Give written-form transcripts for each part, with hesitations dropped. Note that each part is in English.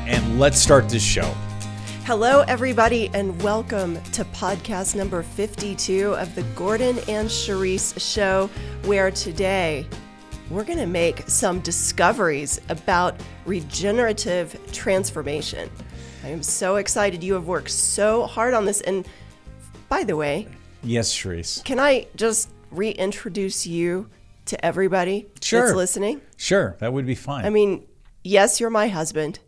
and let's start this show. Hello, everybody, and welcome to podcast number 52 of the Gordon and Cherise Show, where today we're going to make some discoveries about regenerative transformation. I am so excited. You have worked so hard on this. And by the way, yes, Cherise, can I just reintroduce you to everybody that's listening? Sure, that would be fine. I mean, yes, you're my husband,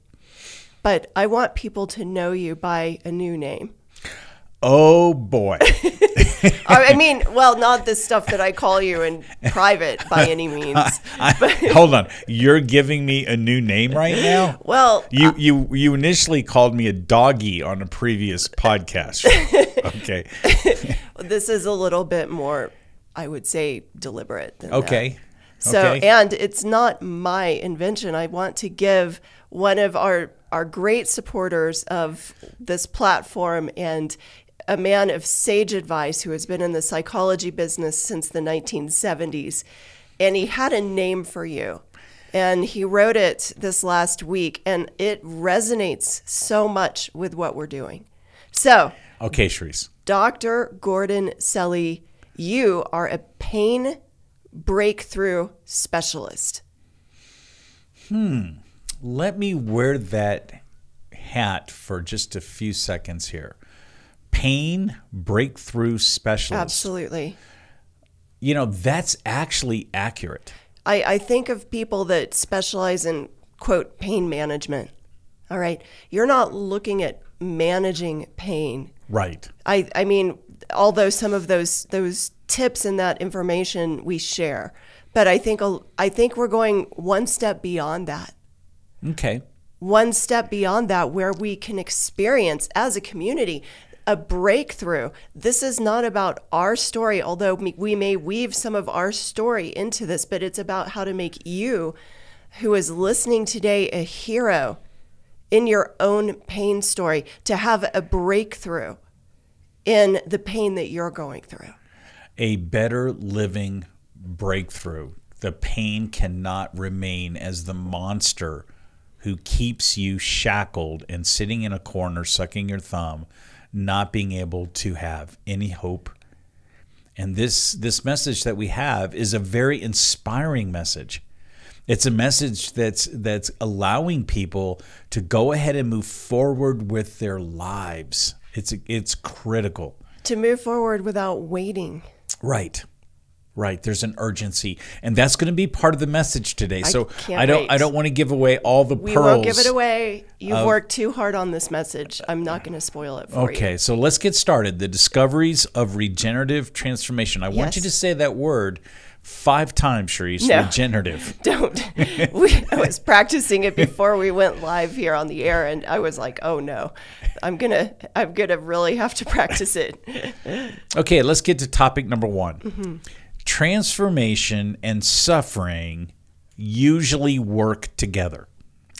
but I want people to know you by a new name. Oh, boy. I mean, well, not the stuff that I call you in private by any means. Hold on. You're giving me a new name right now? Well, you initially called me a doggy on a previous podcast. Okay. This is a little bit more, I would say, deliberate than okay. that. So, and it's not my invention. I want to give one of our great supporters of this platform and a man of sage advice who has been in the psychology business since the 1970s. And he had a name for you. And he wrote it this last week, and it resonates so much with what we're doing. So, okay, Cherise. Dr. Gordon Selly, you are a pain breakthrough specialist. Let me wear that hat for just a few seconds here. Pain breakthrough specialist. Absolutely. You know, that's actually accurate. I think of people that specialize in, quote, pain management. All right. You're not looking at managing pain. Right. I mean, although some of those tips and that information we share, but I think we're going one step beyond that. Okay. One step beyond that, where we can experience as a community a breakthrough. This is not about our story, although we may weave some of our story into this, but it's about how to make you, who is listening today, a hero in your own pain story, to have a breakthrough in the pain that you're going through. A better living breakthrough. The pain cannot remain as the monster who keeps you shackled and sitting in a corner, sucking your thumb, not being able to have any hope. And this message that we have is a very inspiring message. It's a message that's allowing people to go ahead and move forward with their lives. It's critical. To move forward without waiting. Right. There's an urgency, and that's going to be part of the message today. So I don't want to give away all the pearls. We won't give it away. You've worked too hard on this message. I'm not going to spoil it for you. Okay, so let's get started. The discoveries of regenerative transformation. I want you to say that word 5 times, Cherise. No, regenerative. Don't. I was practicing it before we went live here on the air, and I was like, oh no, I'm gonna really have to practice it. Okay, let's get to topic number 1. Mm-hmm. Transformation and suffering usually work together.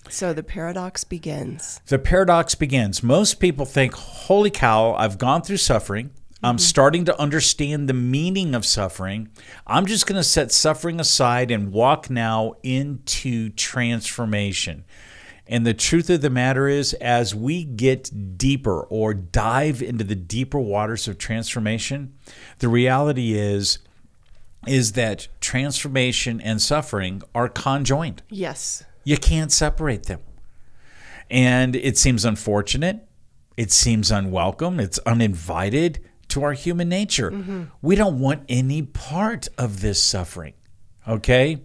So the paradox begins. The paradox begins. Most people think, holy cow, I've gone through suffering. I'm starting to understand the meaning of suffering. I'm just going to set suffering aside and walk now into transformation. And the truth of the matter is, as we get deeper or dive into the deeper waters of transformation, the reality is that transformation and suffering are conjoined. Yes. You can't separate them. And it seems unfortunate. It seems unwelcome. It's uninvited to our human nature. Mm-hmm. We don't want any part of this suffering, okay?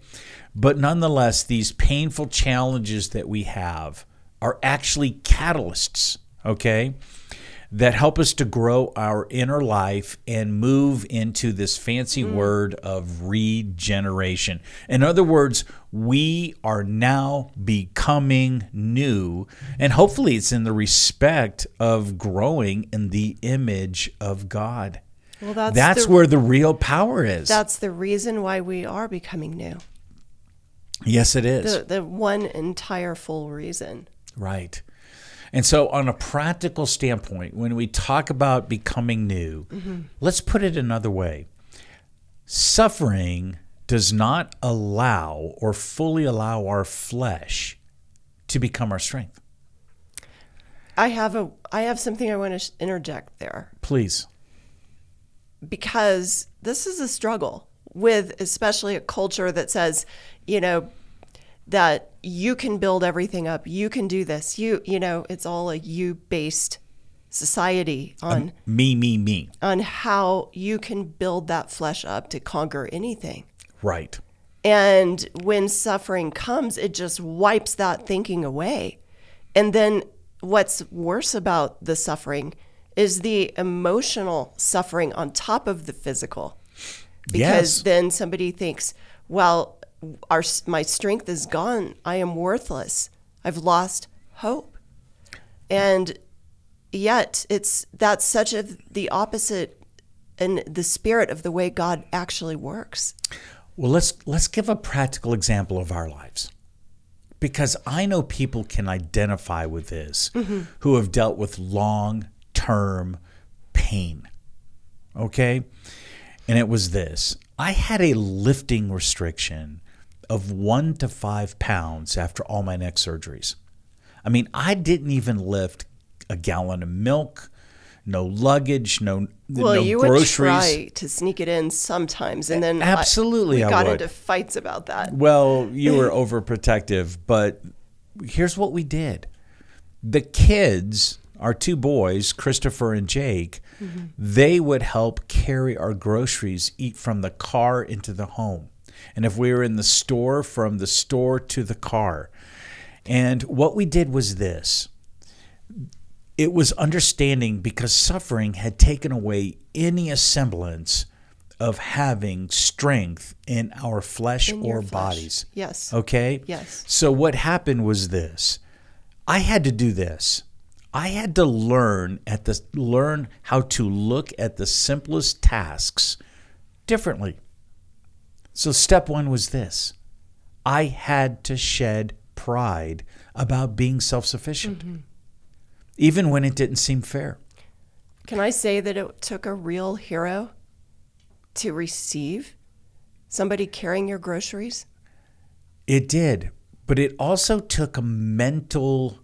But nonetheless, these painful challenges that we have are actually catalysts, okay, that help us to grow our inner life and move into this fancy word of regeneration. In other words, we are now becoming new, and hopefully it's in the respect of growing in the image of God. Well, that's where the real power is. That's the reason why we are becoming new. Yes, it is. The one entire full reason. Right. And so on a practical standpoint, when we talk about becoming new, let's put it another way. Suffering does not allow or fully allow our flesh to become our strength. I have something I want to interject there, Please. because this is a struggle with especially a culture that says, that you can build everything up. You can do this. It's all a you-based society on Me. on how you can build that flesh up to conquer anything. Right. And when suffering comes, it just wipes that thinking away. And then what's worse about the suffering is the emotional suffering on top of the physical. Because then somebody thinks, well, my strength is gone. I am worthless. I've lost hope. And yet that's such the opposite in the spirit of the way God actually works. Well, let's give a practical example of our lives, because I know people can identify with this who have dealt with long-term pain. Okay? And it was this. I had a lifting restriction of 1 to 5 pounds after all my neck surgeries. I mean, I didn't even lift a gallon of milk, no luggage, no you groceries. Would try to sneak it in sometimes, and then Absolutely, we got would. into fights about that. Well, you were overprotective, but here's what we did. The kids, our 2 boys, Christopher and Jake, they would help carry our groceries, eat from the car into the home. And if we were in the store, from the store to the car. And what we did was this. It was understanding, because suffering had taken away any semblance of having strength in our flesh or bodies. Yes. Okay? Yes. So what happened was this. I had to do this. I had to learn how to look at the simplest tasks differently. So step 1 was this. I had to shed pride about being self-sufficient, even when it didn't seem fair. Can I say that it took a real hero to receive somebody carrying your groceries? It did, but it also took a mental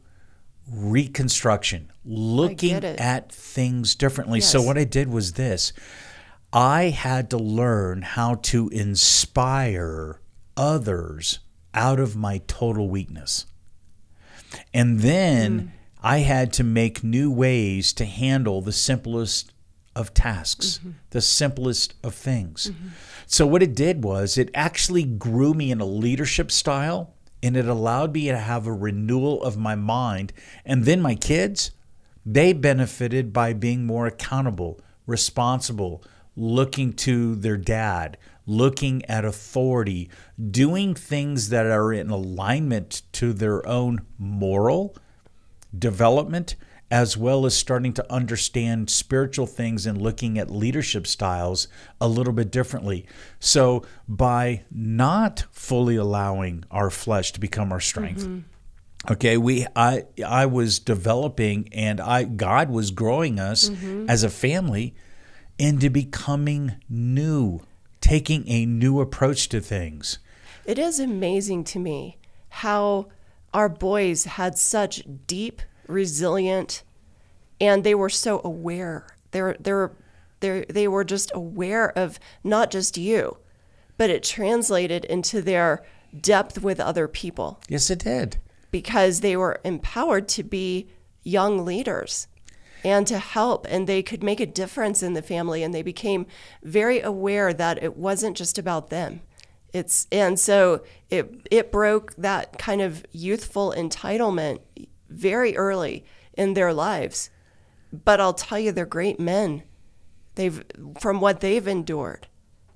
reconstruction, looking at things differently. Yes. So what I did was this. I had to learn how to inspire others out of my total weakness. And then I had to make new ways to handle the simplest of tasks, the simplest of things. So what it did was it actually grew me in a leadership style, and it allowed me to have a renewal of my mind. And then my kids, they benefited by being more accountable, responsible, looking to their dad, looking at authority, doing things that are in alignment to their own moral development, as well as starting to understand spiritual things and looking at leadership styles a little bit differently. So by not fully allowing our flesh to become our strength, okay, I was developing, and God was growing us as a family into becoming new, taking a new approach to things. It is amazing to me how our boys had such deep, resilient, and they were so aware. They were just aware of not just you, but it translated into their depth with other people. Yes, it did. Because they were empowered to be young leaders and to help, and they could make a difference in the family, and they became very aware that it wasn't just about them. And so it broke that kind of youthful entitlement very early in their lives. But I'll tell you, they're great men. From what they've endured,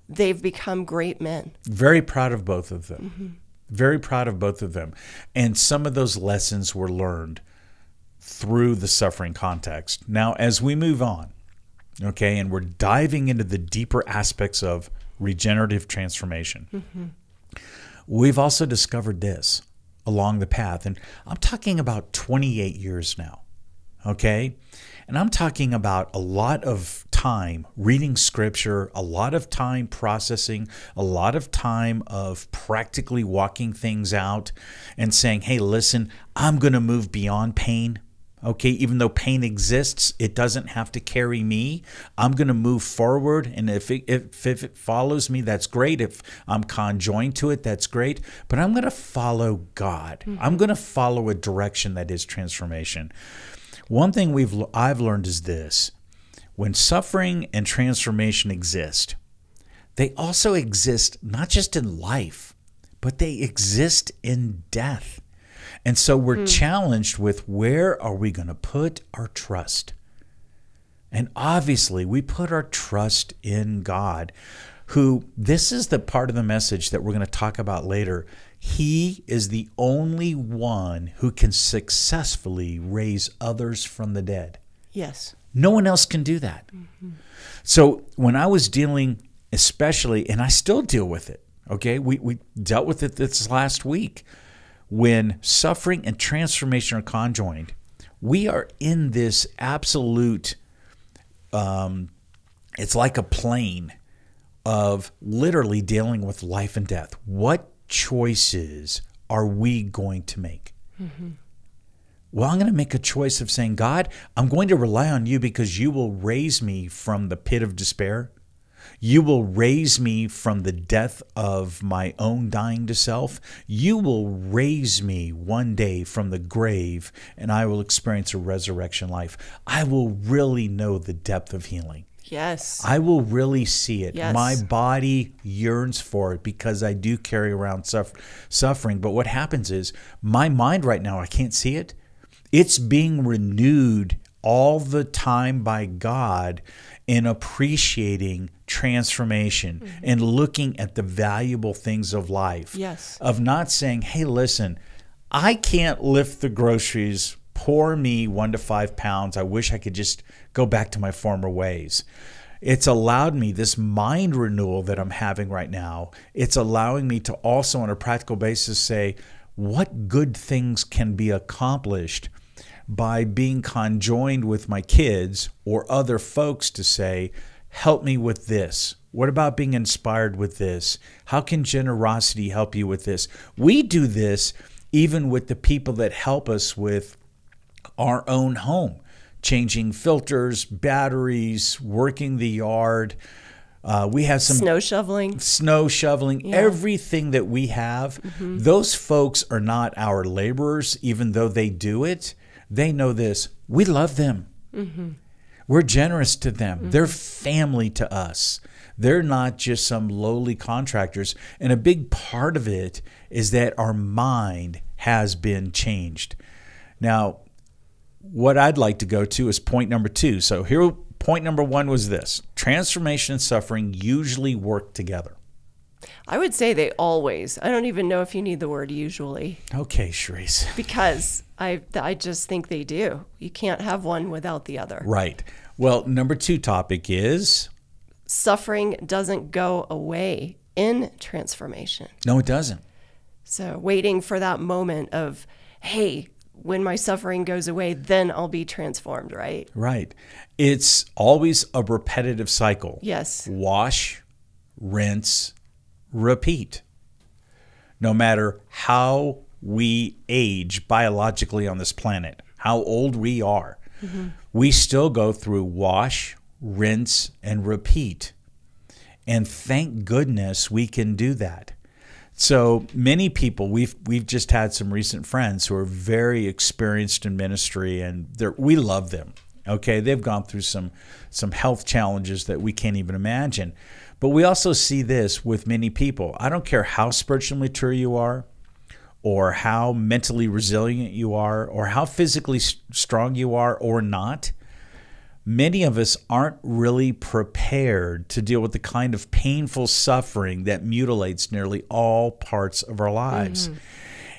they've become great men. Very proud of both of them. Very proud of both of them. And some of those lessons were learned through the suffering context. Now, as we move on, okay, and we're diving into the deeper aspects of regenerative transformation, we've also discovered this along the path. And I'm talking about 28 years now, okay? And I'm talking about a lot of time reading scripture, a lot of time processing, a lot of time of practically walking things out and saying, hey, listen, I'm going to move beyond pain. Okay, even though pain exists, it doesn't have to carry me. I'm going to move forward, and if it follows me, that's great. If I'm conjoined to it, that's great. But I'm going to follow God. I'm going to follow a direction that is transformation. One thing I've learned is this: when suffering and transformation exist, they also exist not just in life, but they exist in death. And so we're challenged with, where are we going to put our trust? And obviously we put our trust in God, who, this is the part of the message that we're going to talk about later. He is the only one who can successfully raise others from the dead. Yes. No one else can do that. So when I was dealing, especially, and I still deal with it, okay, we dealt with it this last week. When suffering and transformation are conjoined, we are in this absolute, it's like a plane of literally dealing with life and death. What choices are we going to make? Well, I'm going to make a choice of saying, God, I'm going to rely on you because you will raise me from the pit of despair. You will raise me from the death of my own dying to self. You will raise me one day from the grave, and I will experience a resurrection life. I will really know the depth of healing. Yes. I will really see it. Yes. My body yearns for it because I do carry around suffering. But what happens is, my mind right now, I can't see it. It's being renewed all the time by God in appreciating transformation and looking at the valuable things of life. Yes. Of not saying, hey, listen, I can't lift the groceries. Poor me, 1 to 5 pounds. I wish I could just go back to my former ways. It's allowed me, this mind renewal that I'm having right now, it's allowing me to also on a practical basis say, what good things can be accomplished by being conjoined with my kids or other folks to say, help me with this. What about being inspired with this? How can generosity help you with this? We do this even with the people that help us with our own home, changing filters, batteries, working the yard. We have some snow shoveling, everything that we have. Those folks are not our laborers, even though they do it. They know this. We love them. We're generous to them. They're family to us. They're not just some lowly contractors. And a big part of it is that our mind has been changed. Now, what I'd like to go to is point number 2. So here, point number 1 was this: transformation and suffering usually work together. I would say they always. I don't even know if you need the word usually. Okay, Cherise. Because I just think they do. You can't have one without the other. Right. Well, number 2 topic is? Suffering doesn't go away in transformation. No, it doesn't. So waiting for that moment of, hey, when my suffering goes away, then I'll be transformed, right? Right. It's always a repetitive cycle. Yes. Wash, rinse, repeat. No matter how we age biologically on this planet, how old we are, we still go through wash, rinse, and repeat. And thank goodness we can do that. So many people, we've just had some recent friends who are very experienced in ministry, and we love them. Okay, they've gone through some health challenges that we can't even imagine. But we also see this with many people. I don't care how spiritually mature you are, or how mentally resilient you are, or how physically strong you are or not. Many of us aren't really prepared to deal with the kind of painful suffering that mutilates nearly all parts of our lives.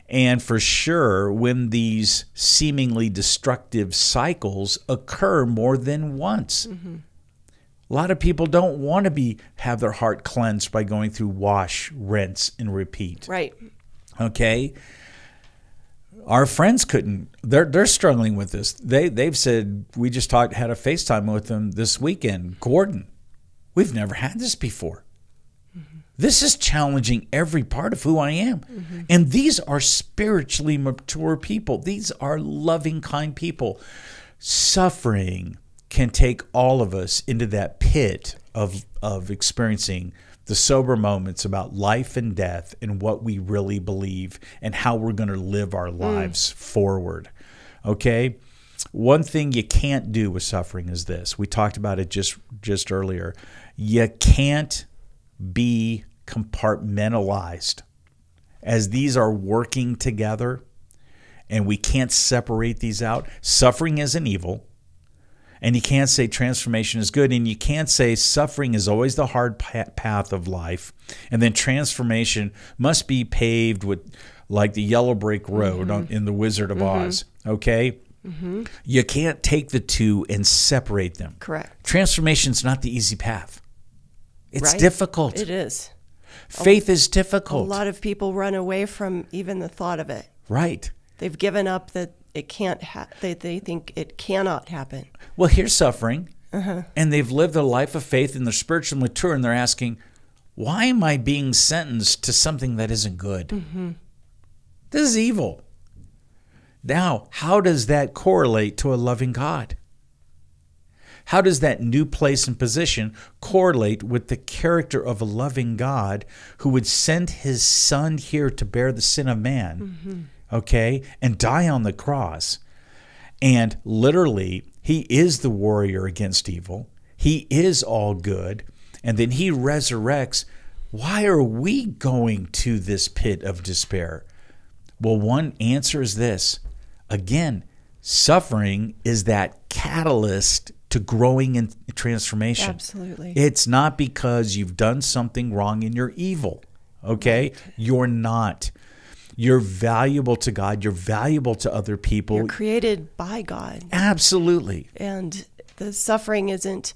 And for sure, when these seemingly destructive cycles occur more than once. A lot of people don't want to have their heart cleansed by going through wash, rinse, and repeat. Right. Okay? Our friends couldn't. They're struggling with this. They've said, we just had a FaceTime with them this weekend. Gordon, we've never had this before. This is challenging every part of who I am. Mm-hmm. And these are spiritually mature people. These are loving, kind people. Suffering can take all of us into that pit of experiencing the sober moments about life and death and what we really believe and how we're going to live our lives forward. Okay? One thing you can't do with suffering is this. We talked about it just earlier. You can't be compartmentalized, as these are working together, and we can't separate these out. Suffering isn't evil, and you can't say transformation is good, and you can't say suffering is always the hard path of life, and then transformation must be paved with like the yellow brick road in The Wizard of Oz, okay? You can't take the two and separate them. Correct. Transformation's not the easy path. It's right? difficult. It is. Faith is difficult. A lot of people run away from even the thought of it. Right. They've given up that it can't. They think it cannot happen. Well, here's suffering, and they've lived a life of faith, and they're spiritually mature, and they're asking, "Why am I being sentenced to something that isn't good? This is evil." Now, how does that correlate to a loving God? How does that new place and position correlate with the character of a loving God who would send his son here to bear the sin of man, okay, and die on the cross? And literally, he is the warrior against evil. He is all good. And then he resurrects. Why are we going to this pit of despair? Well, one answer is this. Again, suffering is that catalyst to growing in transformation. Absolutely. It's not because you've done something wrong and you're evil, okay? Right. You're not. You're valuable to God. You're valuable to other people. You're created by God. Absolutely. And the suffering isn't,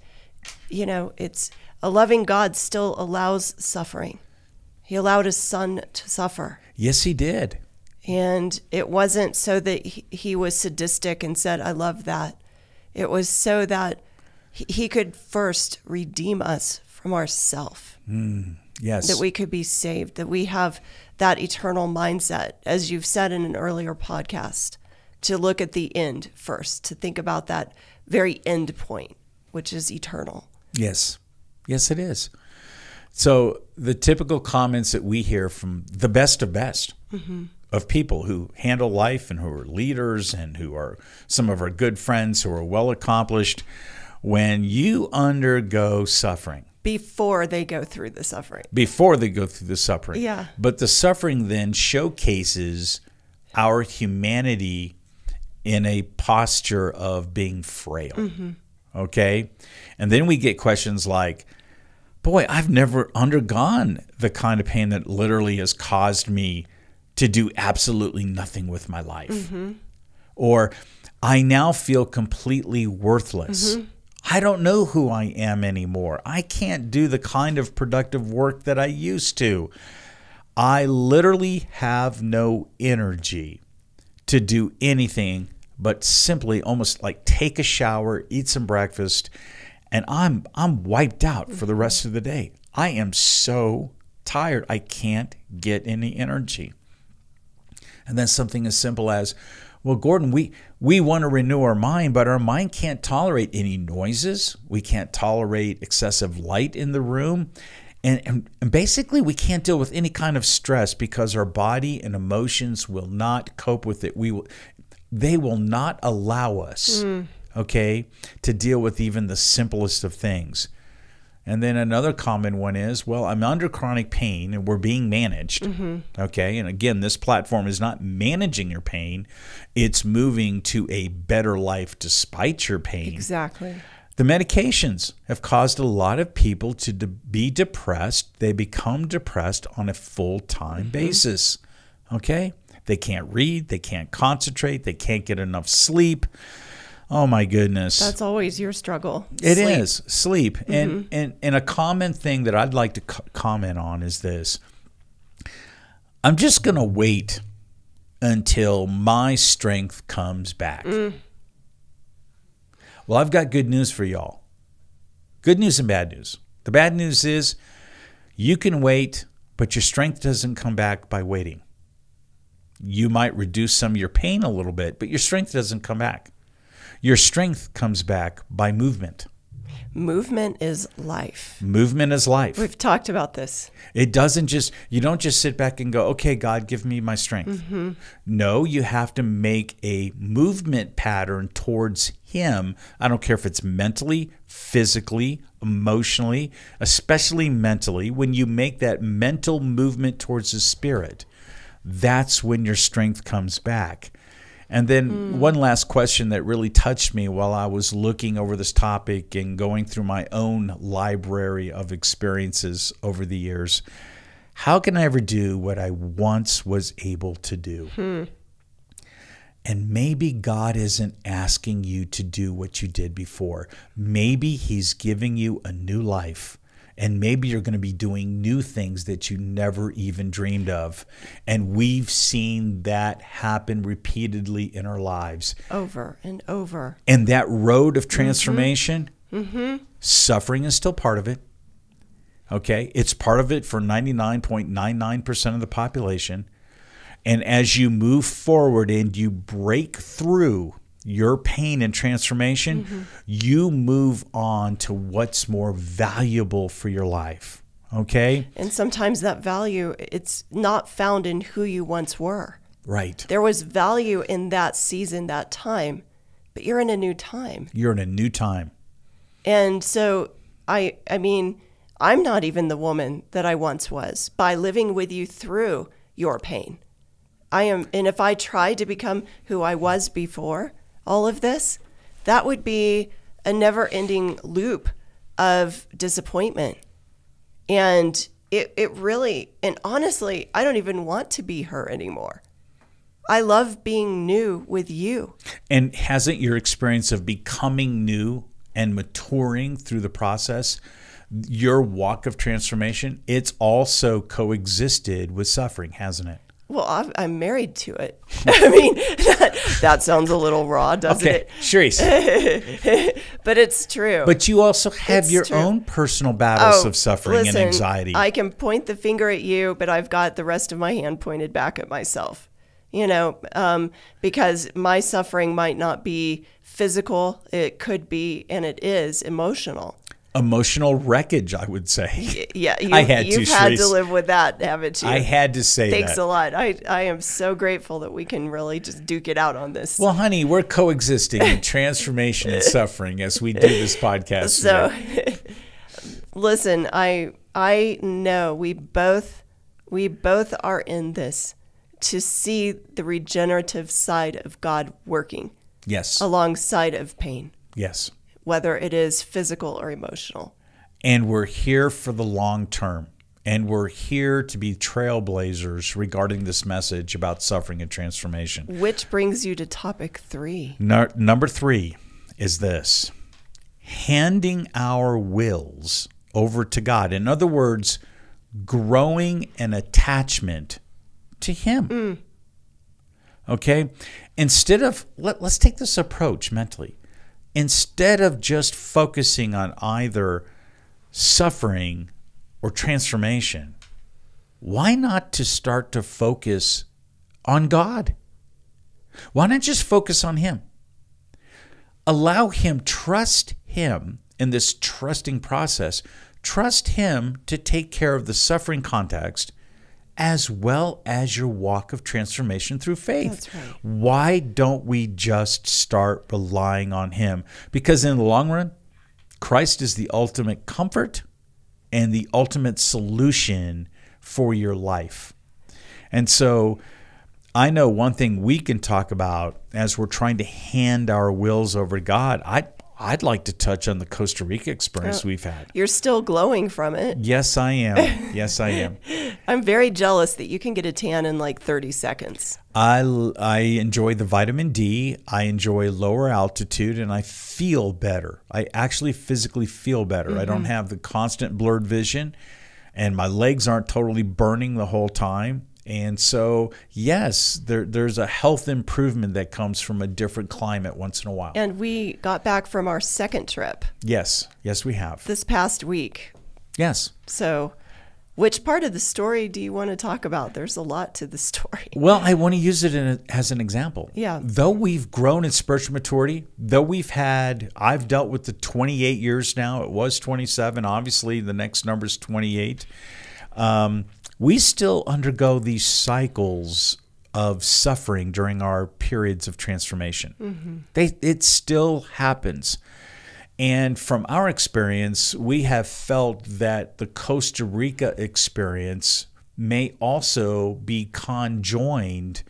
it's a loving God still allows suffering. He allowed his son to suffer. Yes, he did. And it wasn't so that he was sadistic and said, I love that. It was so that he could first redeem us from ourself. Yes. That we could be saved, that we have that eternal mindset, as you've said in an earlier podcast, to look at the end first, to think about that very end point, which is eternal. Yes. Yes, it is. So the typical comments that we hear from the best of best, of people who handle life and who are leaders and who are some of our good friends who are well accomplished, when you undergo suffering. Before they go through the suffering. Before they go through the suffering. Yeah. But the suffering then showcases our humanity in a posture of being frail. Okay? And then we get questions like, boy, I've never undergone the kind of pain that literally has caused me to do absolutely nothing with my life. Or I now feel completely worthless. I don't know who I am anymore. I can't do the kind of productive work that I used to. I literally have no energy to do anything but simply almost like take a shower, eat some breakfast, and I'm wiped out for the rest of the day. I am so tired. I can't get any energy. And then something as simple as, well, Gordon, we want to renew our mind, but our mind can't tolerate any noises. We can't tolerate excessive light in the room. And basically, we can't deal with any kind of stress because our body and emotions will not cope with it. They will not allow us, okay, to deal with even the simplest of things. And then another common one is, well, I'm under chronic pain and we're being managed, okay? And again, this platform is not managing your pain. It's moving to a better life despite your pain. Exactly. The medications have caused a lot of people to be depressed. They become depressed on a full-time basis, okay? They can't read. They can't concentrate. They can't get enough sleep. Oh, my goodness. That's always your struggle. It is sleep. And a common thing that I'd like to comment on is this. I'm just going to wait until my strength comes back. Well, I've got good news for y'all. Good news and bad news. The bad news is You can wait, but your strength doesn't come back by waiting. You might reduce some of your pain a little bit, but your strength doesn't come back. Your strength comes back by movement. Movement is life. Movement is life. We've talked about this. It doesn't just, you don't just sit back and go, okay, God, give me my strength. No, you have to make a movement pattern towards Him. I don't care if it's mentally, physically, emotionally, especially mentally. When you make that mental movement towards the Spirit, that's when your strength comes back. And then one last question that really touched me while I was looking over this topic and going through my own library of experiences over the years. How can I ever do what I once was able to do? And maybe God isn't asking you to do what you did before. Maybe He's giving you a new life. And maybe you're going to be doing new things that you never even dreamed of. And we've seen that happen repeatedly in our lives. Over and over. And that road of transformation, suffering is still part of it. Okay? It's part of it for 99.99% of the population. And as you move forward and you break through your pain and transformation, you move on to what's more valuable for your life. Okay? And sometimes that value, it's not found in who you once were. Right. There was value in that season, that time, but you're in a new time. You're in a new time. And so, I mean, I'm not even the woman that I once was by living with you through your pain. I am, and if I tried to become who I was before all of this, that would be a never-ending loop of disappointment. And it really, and honestly, I don't even want to be her anymore. I love being new with you. And hasn't your experience of becoming new and maturing through the process, your walk of transformation, it's also coexisted with suffering, hasn't it? Well, I'm married to it. I mean, that sounds a little raw, doesn't it? Cherise. But it's true. But you also have your own personal battles of suffering and anxiety. I can point the finger at you, but I've got the rest of my hand pointed back at myself. You know, because my suffering might not be physical. It could be, and it is, emotional. Emotional wreckage, I would say. Yeah, you've had to live with that, haven't you? I had to say Thanks a lot. I am so grateful that we can really just duke it out on this. Well, honey, we're coexisting in transformation and suffering as we do this podcast. So, listen, I know we both are in this to see the regenerative side of God working. Yes. Alongside of pain. Yes. Whether it is physical or emotional. And we're here for the long term. And we're here to be trailblazers regarding this message about suffering and transformation. Which brings you to topic 3. Number 3 is this: handing our wills over to God. In other words, growing an attachment to Him. Okay? Instead of, let's take this approach mentally. Instead of just focusing on either suffering or transformation, why not to start to focus on God? Why not just focus on Him? Allow Him, trust Him in this trusting process. Trust Him to take care of the suffering context as well as your walk of transformation through faith. That's right. Why don't we just start relying on Him? Because in the long run, Christ is the ultimate comfort and the ultimate solution for your life. And so I know one thing we can talk about as we're trying to hand our wills over to God. I'd like to touch on the Costa Rica experience we've had. You're still glowing from it. Yes, I am. Yes, I am. I'm very jealous that you can get a tan in like 30 seconds. I enjoy the vitamin D. I enjoy lower altitude, and I feel better. I actually physically feel better. I don't have the constant blurred vision, and my legs aren't totally burning the whole time. And so, yes, there's a health improvement that comes from a different climate once in a while. And we got back from our second trip. Yes. Yes, we have. This past week. Yes. So Which part of the story do you want to talk about? There's a lot to the story. Well, I want to use it as an example. Yeah. Though we've grown in spiritual maturity, though I've dealt with the 28 years now. It was 27. Obviously, the next number is 28. We still undergo these cycles of suffering during our periods of transformation. It still happens. And from our experience, we have felt that the Costa Rica experience may also be conjoined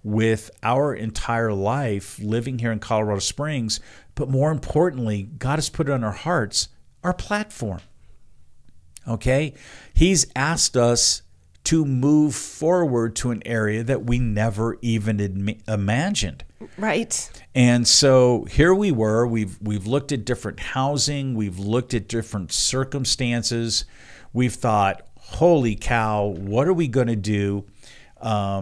with our entire life living here in Colorado Springs. But more importantly, God has put it on our hearts, our platform. Okay? He's asked us to move forward to an area that we never even imagined. Right. And so here we were. We've looked at different housing. We've looked at different circumstances. We've thought, holy cow, what are we going to do? Are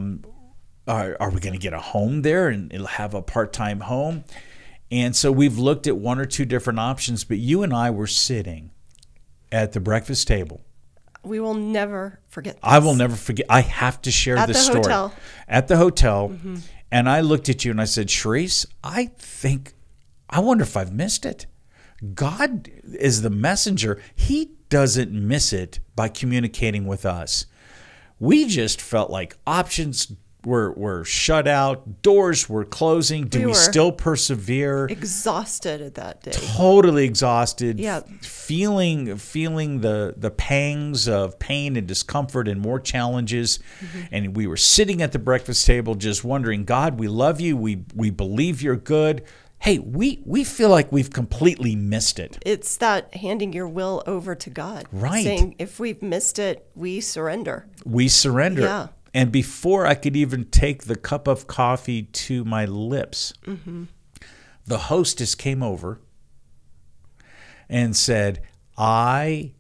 we going to get a home there and have a part-time home? And so we've looked at one or two different options. But you and I were sitting at the breakfast table. We will never forget this. I will never forget. I have to share this story. Hotel. At the hotel. And I looked at you and I said, Cherise, I wonder if I've missed it. God is the messenger. He doesn't miss it by communicating with us. We just felt like options were shut out. Doors were closing. Do we still persevere? Exhausted at that day. Totally exhausted. Yeah. Feeling the pangs of pain and discomfort and more challenges. And we were sitting at the breakfast table just wondering, God, we love you. We believe you're good. Hey, we feel like we've completely missed it. It's that handing your will over to God. Right. Saying, if we've missed it, we surrender. We surrender. Yeah. And before I could even take the cup of coffee to my lips, the hostess came over and said, a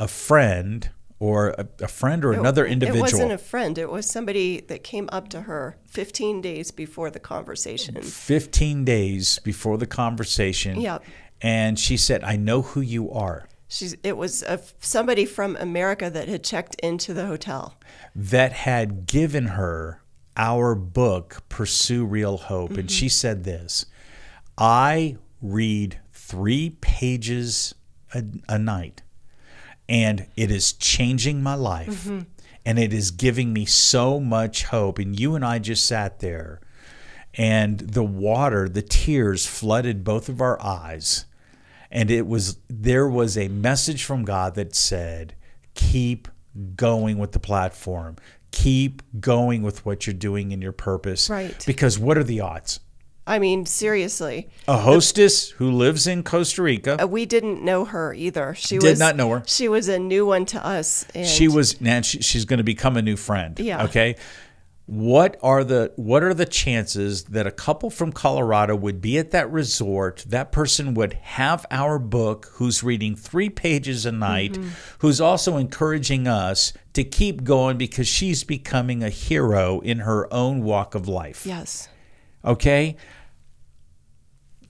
friend or another individual. It wasn't a friend. It was somebody that came up to her 15 days before the conversation. 15 days before the conversation. Yep. And she said, I know who you are. It was somebody from America that had checked into the hotel. That had given her our book, Pursue Real Hope. And she said this, I read 3 pages a night, and it is changing my life. And it is giving me so much hope. And you and I just sat there, and the tears flooded both of our eyes. And there was a message from God that said, keep going with the platform. Keep going with what you're doing in your purpose. Right. Because what are the odds? I mean, seriously. A hostess who lives in Costa Rica. We didn't know her either. She did not know her. She was a new one to us. And she's going to become a new friend. Yeah. Okay. What are the chances that a couple from Colorado would be at that resort? That person would have our book, who's reading 3 pages a night, who's also encouraging us to keep going because she's becoming a hero in her own walk of life. Yes. Okay.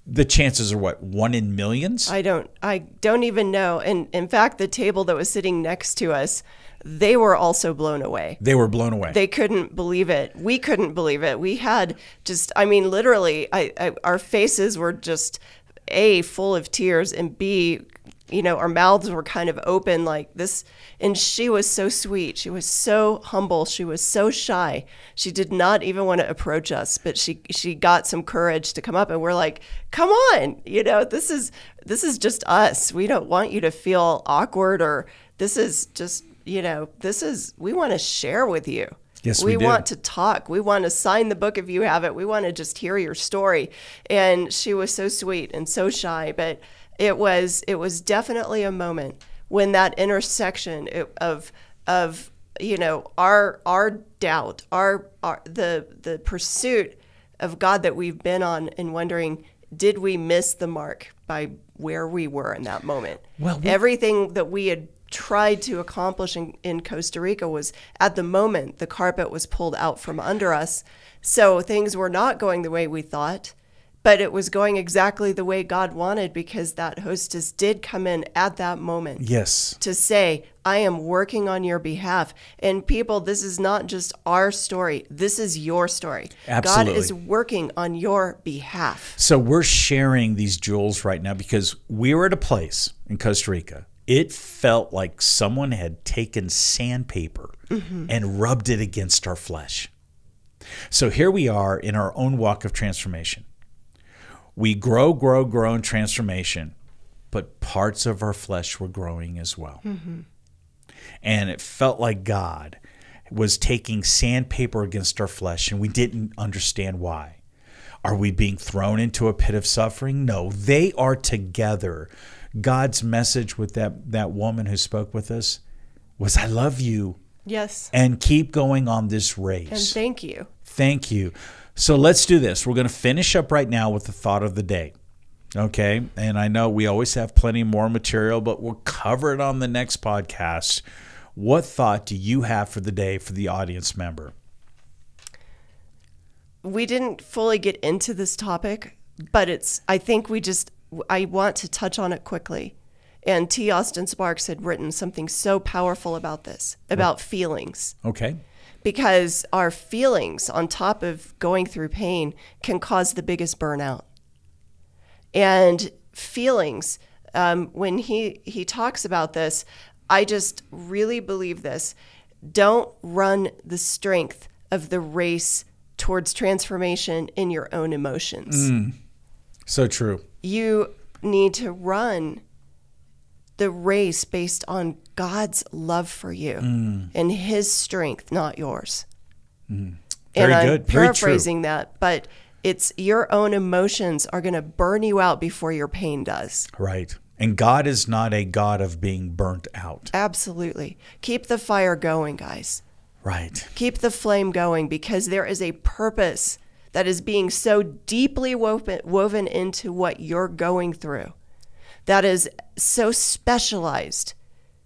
The chances are what? 1 in millions? I don't even know. And in fact, the table that was sitting next to us, they were also blown away. They were blown away. They couldn't believe it. We couldn't believe it. We had literally, our faces were just A, full of tears, and B, our mouths were kind of open like this. And she was so sweet. She was so humble. She was so shy. She did not even want to approach us, but she got some courage to come up, and we're like, come on, this is just us. We don't want you to feel awkward, or this is just, we want to share with you. Yes, we do. We want to talk. We want to sign the book if you have it. We want to just hear your story. And she was so sweet and so shy, but it was definitely a moment when that intersection of our doubt, the pursuit of God that we've been on, and wondering, did we miss the mark by where we were in that moment? Well, everything that we had tried to accomplish in Costa Rica was, at the moment, the carpet was pulled out from under us. So things were not going the way we thought, But it was going exactly the way God wanted, because that hostess did come in at that moment. Yes. To say, I am working on your behalf. And people, this is not just our story. This is your story. Absolutely. God is working on your behalf. So we're sharing these jewels right now because we were at a place in Costa Rica. It felt like someone had taken sandpaper and rubbed it against our flesh. So here we are in our own walk of transformation. We grow in transformation, but parts of our flesh were growing as well. And it felt like God was taking sandpaper against our flesh, and we didn't understand why. Are we being thrown into a pit of suffering? No, they are together. God's message with that woman who spoke with us was, I love you. Yes. And keep going on this race. And thank you. Thank you. So let's do this. We're going to finish up right now with the thought of the day. Okay? And I know we always have plenty more material, but we'll cover it on the next podcast. What thought do you have for the day for the audience member? We didn't fully get into this topic, but I want to touch on it quickly. And T. Austin Sparks had written something so powerful about this, about feelings. Okay. Because our feelings, on top of going through pain, can cause the biggest burnout. And feelings, when he talks about this, I just really believe this. Don't run the strength of the race towards transformation in your own emotions. So true. You need to run the race based on God's love for you and his strength, not yours. Very and I'm good. Very paraphrasing that, but it's your own emotions are going to burn you out before your pain does. Right. And God is not a God of being burnt out. Absolutely. Keep the fire going, guys. Right. Keep the flame going, because there is a purpose that is being so deeply woven into what you're going through, that is so specialized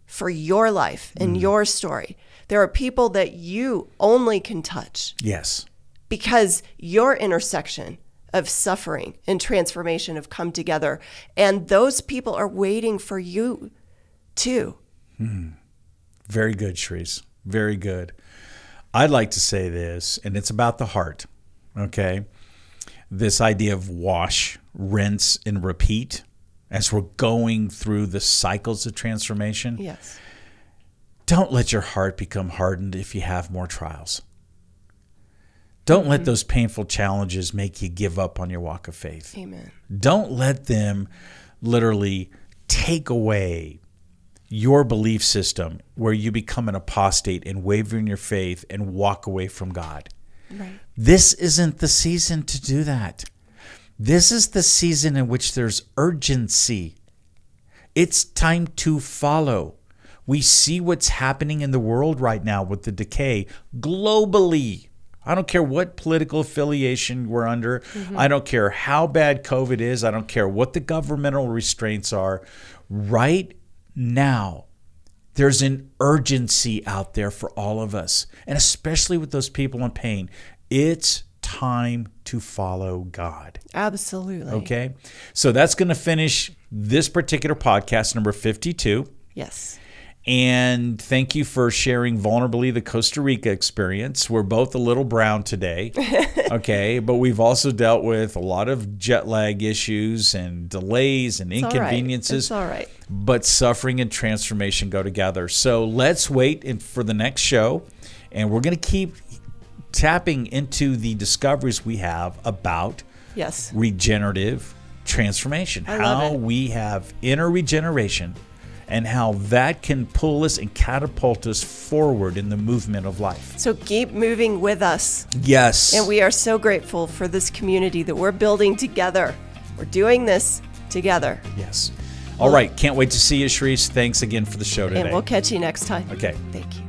for your life and your story. There are people that you only can touch. Yes. Because your intersection of suffering and transformation have come together. And those people are waiting for you too. Very good, Cherise. Very good. I'd like to say this, and it's about the heart, okay? This idea of wash, rinse, and repeat as we're going through the cycles of transformation. Yes. Don't let your heart become hardened if you have more trials. Don't let those painful challenges make you give up on your walk of faith. Amen. Don't let them literally take away your belief system where you become an apostate and waver in your faith and walk away from God. Right. This isn't the season to do that. This is the season in which there's urgency. It's time to follow. We see what's happening in the world right now with the decay globally. I don't care what political affiliation we're under. I don't care how bad COVID is. I don't care what the governmental restraints are. Right now, there's an urgency out there for all of us, and especially with those people in pain. It's time to follow God. Absolutely. Okay? So that's going to finish this particular podcast, number 52. Yes. And thank you for sharing vulnerably the Costa Rica experience. We're both a little brown today, okay? But we've also dealt with a lot of jet lag issues and delays and inconveniences. It's all right. But suffering and transformation go together. So let's wait for the next show, and we're going to keep tapping into the discoveries we have about regenerative transformation, how we have inner regeneration, and how that can pull us and catapult us forward in the movement of life. So keep moving with us. Yes. And we are so grateful for this community that we're building together. We're doing this together. Yes. All right. Can't wait to see you, Cherise. Thanks again for the show today. And we'll catch you next time. Okay. Thank you.